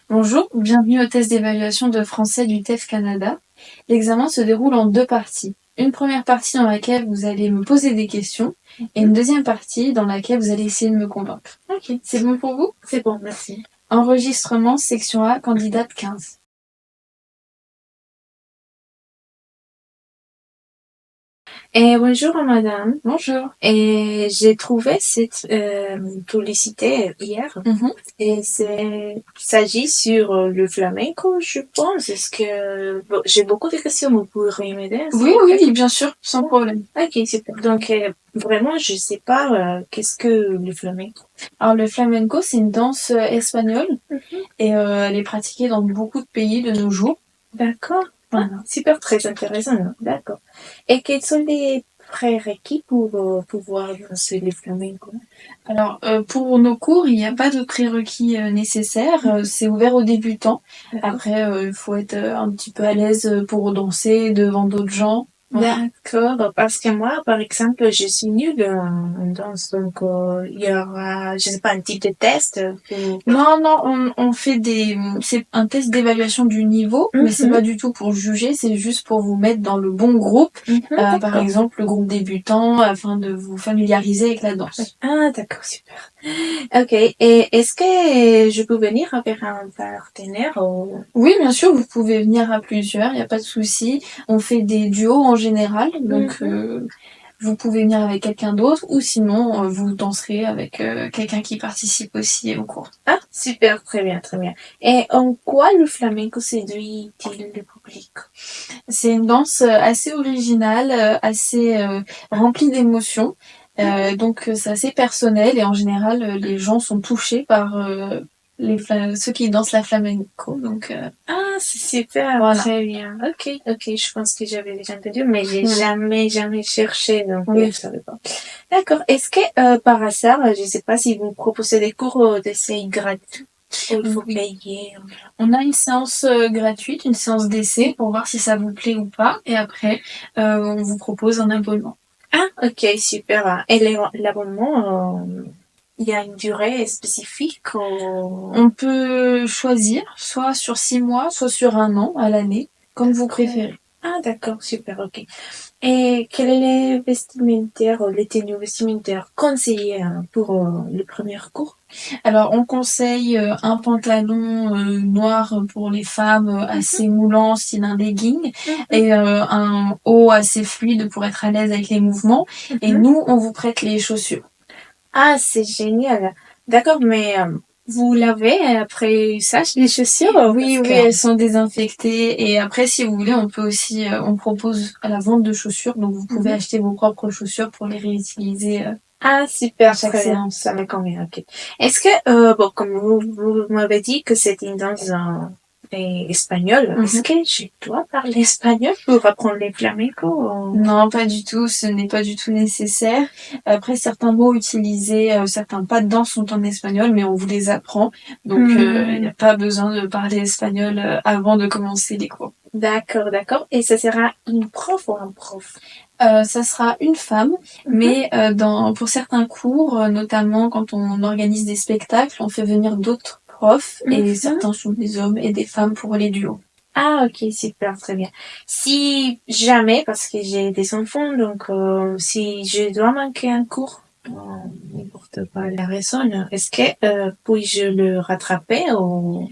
Bonjour, bienvenue au test d'évaluation de français du TEF Canada. L'examen se déroule en deux parties. Une première partie dans laquelle vous allez me poser des questions et une deuxième partie dans laquelle vous allez essayer de me convaincre. Ok, C'est bon pour vous? c'est bon, merci. Enregistrement, section A, candidate 15. Bonjour madame. Bonjour. J'ai trouvé cette publicité hier Mhm. et il s'agit sur le flamenco, je pense. Est-ce que j'ai beaucoup de questions, vous pourriez m'aider, s'il Oui, vous plaît? oui, bien sûr, sans problème. Ok, super. Donc vraiment, je sais pas qu'est-ce que le flamenco. Alors le flamenco, c'est une danse espagnole Mhm. et elle est pratiquée dans beaucoup de pays de nos jours. D'accord. Voilà. Super, très intéressant. Non? D'accord. Et quels sont les prérequis pour pouvoir danser le flamenco? Alors, pour nos cours, il n'y a pas de prérequis nécessaires. C'est ouvert aux débutants. D'accord. Après, il faut être un petit peu à l'aise pour danser devant d'autres gens. Voilà. D'accord, parce que moi, par exemple, je suis nulle en danse, donc il y aura, je sais pas, un type de test pour... Non, on fait c'est un test d'évaluation du niveau, mais c'est pas du tout pour juger, c'est juste pour vous mettre dans le bon groupe. Par D'accord. exemple, le groupe débutant, afin de vous familiariser avec la danse. Ah, d'accord, super. Ok, et est-ce que je peux venir avec un partenaire ou... Oui, bien sûr, vous pouvez venir à plusieurs, il n'y a pas de souci. On fait des duos en général, donc vous pouvez venir avec quelqu'un d'autre ou sinon vous danserez avec quelqu'un qui participe aussi au cours. Ah, super, très bien, très bien. Et en quoi le flamenco séduit-il le public? C'est une danse assez originale, assez remplie d'émotions. Donc c'est assez personnel et en général les gens sont touchés par ceux qui dansent la flamenco. Donc Ah, c'est super, voilà. très bien. Ok, je pense que j'avais déjà entendu, mais j'ai Mm. jamais cherché, donc Oui. je savais pas. D'accord. Est-ce que par hasard, je sais pas si vous proposez des cours d'essai gratuits ou il faut Oui. payer? On a une séance gratuite, une séance d'essai pour voir si ça vous plaît ou pas. Et après, on vous propose un abonnement. Ah, ok, super. Et l'abonnement, il y a une durée spécifique ou... On peut choisir soit sur 6 mois, soit sur 1 an à l'année, comme vous préférez. Ah, d'accord, super, ok. Et quel est les vestimentaires, les tenues vestimentaires conseillées pour le premier cours? Alors, on conseille un pantalon noir pour les femmes assez moulant, style un legging, et un haut assez fluide pour être à l'aise avec les mouvements. Et nous, on vous prête les chaussures. Ah, c'est génial. D'accord, mais vous lavez après usage les chaussures? Oui, Parce oui, que... elles sont désinfectées. Et après, si vous voulez, on peut aussi, on propose à la vente de chaussures, donc vous pouvez acheter vos propres chaussures pour les réutiliser Ah, super, à chaque très bien. séance. Ça me convient, ok. Est-ce que, bon, comme vous m'avez dit que c'est une danse espagnole, est-ce que je dois parler espagnol pour apprendre les flamenco ou... Non, pas du tout, ce n'est pas du tout nécessaire. Après, certains mots utilisés, certains pas de danse sont en espagnol, mais on vous les apprend. Donc, il n'y a pas besoin de parler espagnol avant de commencer les cours. D'accord, d'accord. Et ça sera une prof ou un prof? Ça sera une femme, mais pour certains cours, notamment quand on organise des spectacles, on fait venir d'autres profs et certains sont des hommes et des femmes pour les duos. Ah, ok, super, très bien. Si jamais, parce que j'ai des enfants, donc si je dois manquer un cours, n'importe pas la raison, est-ce que puis-je le rattraper ou...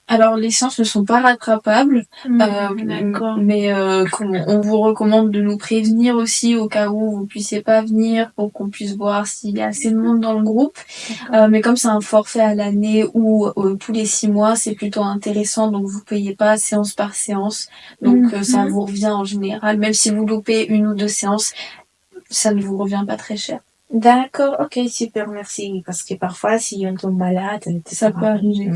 Alors, les séances ne sont pas rattrapables, D'accord. mais on vous recommande de nous prévenir aussi au cas où vous puissiez pas venir pour qu'on puisse voir s'il y a assez de monde dans le groupe. Mais comme c'est un forfait à l'année ou tous les 6 mois, c'est plutôt intéressant, donc vous payez pas séance par séance. Donc ça vous revient en général, même si vous loupez une ou deux séances, ça ne vous revient pas très cher. D'accord, ok, super, merci. Parce que parfois, si on tombe malade, Ça peut arriver.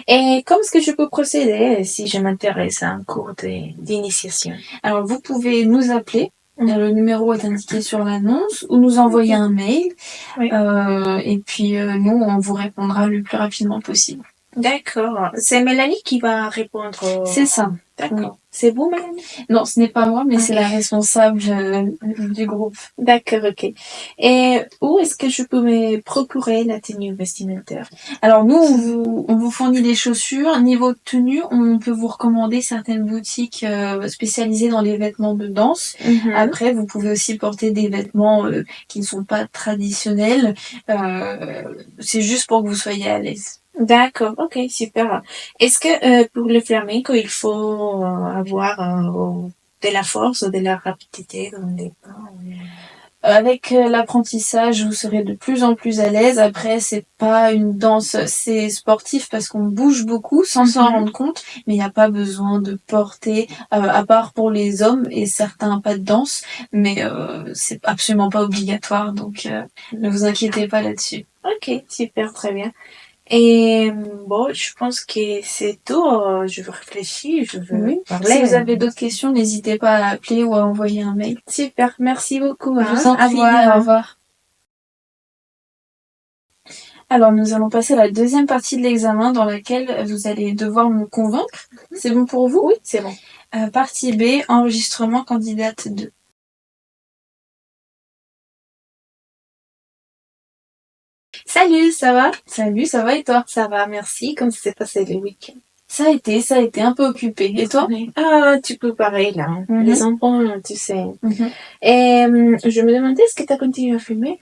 Et comment est-ce que je peux procéder si je m'intéresse à un cours d'initiation? Alors vous pouvez nous appeler. Le numéro est indiqué sur l'annonce ou nous envoyer un mail. Oui. Et puis nous, on vous répondra le plus rapidement possible. D'accord. C'est Mélanie qui va répondre. C'est ça. D'accord. Oui. C'est vous, Mélanie? Non, ce n'est pas moi, mais c'est Ok. la responsable du groupe. D'accord, ok. Et où est-ce que je peux me procurer la tenue vestimentaire? Alors nous, on vous fournit les chaussures. Niveau tenue, on peut vous recommander certaines boutiques spécialisées dans les vêtements de danse. Mhm. Après, vous pouvez aussi porter des vêtements qui ne sont pas traditionnels. C'est juste pour que vous soyez à l'aise. D'accord, ok, super. Est-ce que pour le flamenco, il faut avoir de la force ou de la rapidité dans les pas? Avec l'apprentissage, vous serez de plus en plus à l'aise. Après, c'est pas une danse, c'est sportif parce qu'on bouge beaucoup sans s'en rendre compte, mais il n'y a pas besoin de porter, à part pour les hommes et certains pas de danse, mais c'est absolument pas obligatoire, donc ne vous inquiétez pas là-dessus. Ok, super, très bien. Et bon, je pense que c'est tout. Je veux réfléchir, je veux Oui. parler. Si vous avez d'autres questions, n'hésitez pas à appeler ou à envoyer un mail. Super, merci beaucoup. Je Hein. vous en Au prie, revoir. au revoir. Alors, nous allons passer à la deuxième partie de l'examen dans laquelle vous allez devoir me convaincre. C'est bon pour vous? Oui, c'est bon. Partie B, enregistrement candidate 2. Salut, ça va? Salut, ça va et toi? Ça va, merci. Comment ça s'est passé le week-end? Ça a été un peu occupé. Et toi? Ah, tu peux pareil là. Les enfants, tu sais. Et je me demandais, est-ce que tu as continué à fumer?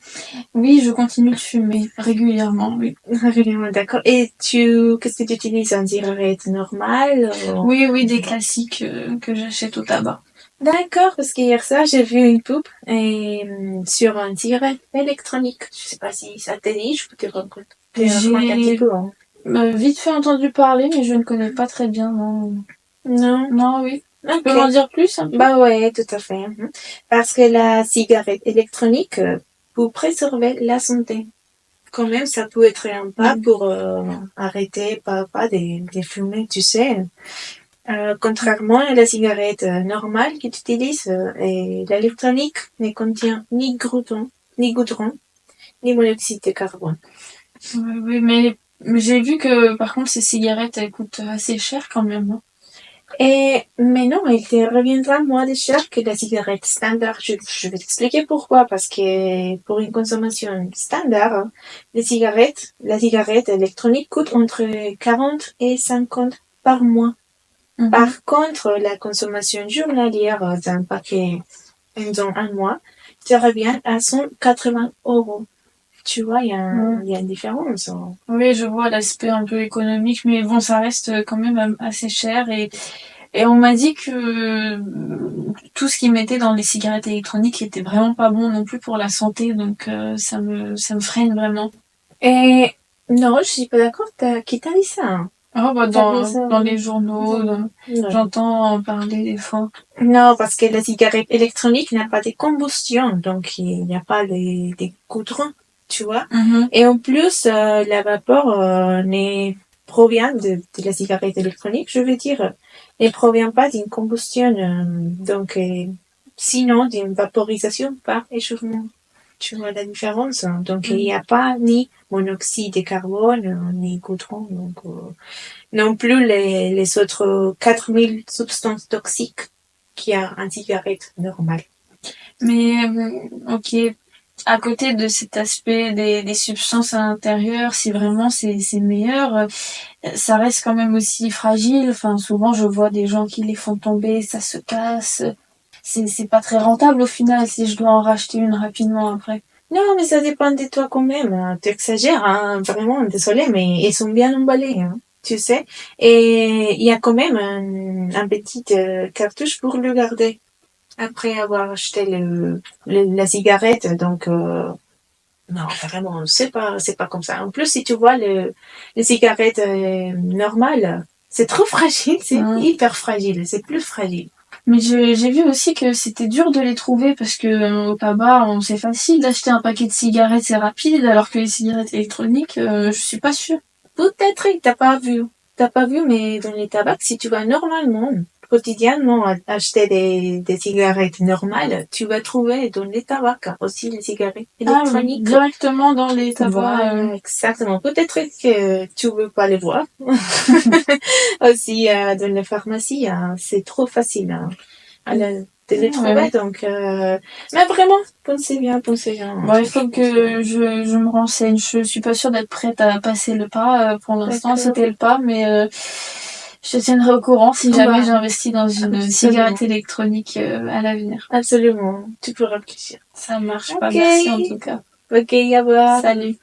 Oui, je continue de fumer régulièrement, oui. Régulièrement, d'accord. Et qu'est-ce que tu utilises? Un cigarette normal? Oui, des classiques que j'achète au tabac. D'accord, parce qu'hier soir, j'ai vu une pub sur un cigarette électronique. Je sais pas si ça te dit, je peux te raconter un petit peu. Hein. Vite fait entendu parler, mais je ne connais pas très bien, non. Non? Non, oui. Okay. Tu peux m'en dire plus un peu? Bah ouais, tout à fait. Parce que la cigarette électronique, pour préserver la santé. Quand même, ça peut être un pas pour arrêter pas de fumer, tu sais. Contrairement à la cigarette normale que tu utilises, et l'électronique ne contient ni goudron, ni monoxyde de carbone. Oui, mais j'ai vu que par contre ces cigarettes elles coûtent assez cher quand même. Hein. Mais non, il te reviendra moins de cher que la cigarette standard. Je vais t'expliquer pourquoi. Parce que pour une consommation standard, la cigarette électronique coûte entre 40 et 50 par mois. Par contre, la consommation journalière d'un paquet dans un mois te revient à 180 €. Tu vois, il y a une différence. Hein. Oui, je vois l'aspect un peu économique, mais bon, ça reste quand même assez cher et on m'a dit que tout ce qu'ils mettaient dans les cigarettes électroniques était vraiment pas bon non plus pour la santé, donc ça me freine vraiment. Et non, je suis pas d'accord. Qui t'a dit ça? Hein? Oh, bah, dans les journaux, j'entends parler des fois. Non, parce que la cigarette électronique n'a pas de combustion, donc il n'y a pas des goudrons, tu vois. Et en plus, la vapeur ne provient de la cigarette électronique, je veux dire, ne provient pas d'une combustion, donc sinon d'une vaporisation par échauffement. Tu vois la différence. Donc il n'y a pas ni monoxyde de carbone, ni goudron, donc non plus les autres 4000 substances toxiques qu'il y a un cigarette normale. Mais ok, à côté de cet aspect des substances à l'intérieur, si vraiment c'est meilleur, ça reste quand même aussi fragile. Enfin, souvent je vois des gens qui les font tomber, ça se casse. C'est pas très rentable au final si je dois en racheter une rapidement après. Non, mais ça dépend de toi quand même. Tu exagères, hein, vraiment, désolé, mais ils sont bien emballés, hein, tu sais. Et il y a quand même un petit cartouche pour le garder. Après avoir acheté la cigarette, donc non, vraiment, c'est pas comme ça. En plus, si tu vois les cigarettes normales, c'est trop fragile, c'est hyper fragile, c'est plus fragile. Mais j'ai vu aussi que c'était dur de les trouver parce que au tabac, c'est facile d'acheter un paquet de cigarettes, c'est rapide, alors que les cigarettes électroniques, je suis pas sûre. Peut-être que t'as pas vu, mais dans les tabacs, si tu vas normalement quotidiennement acheter des cigarettes normales, tu vas trouver dans les tabacs aussi les cigarettes électroniques. Directement dans les tabacs. Voilà, exactement. Peut-être que tu veux pas les voir. Aussi, dans les pharmacies, c'est trop facile de les trouver. Donc, mais vraiment, pensez bien. Bon, il faut que je me renseigne. Je suis pas sûre d'être prête à passer le pas. Pour l'instant, D'accord. c'était le pas, mais je te tiendrai au courant si jamais Ouais. j'investis dans une Absolument. cigarette électronique à l'avenir. Absolument. Tu peux réfléchir. Ça marche pas. Ok. Merci en tout cas. Ok, au revoir. Salut.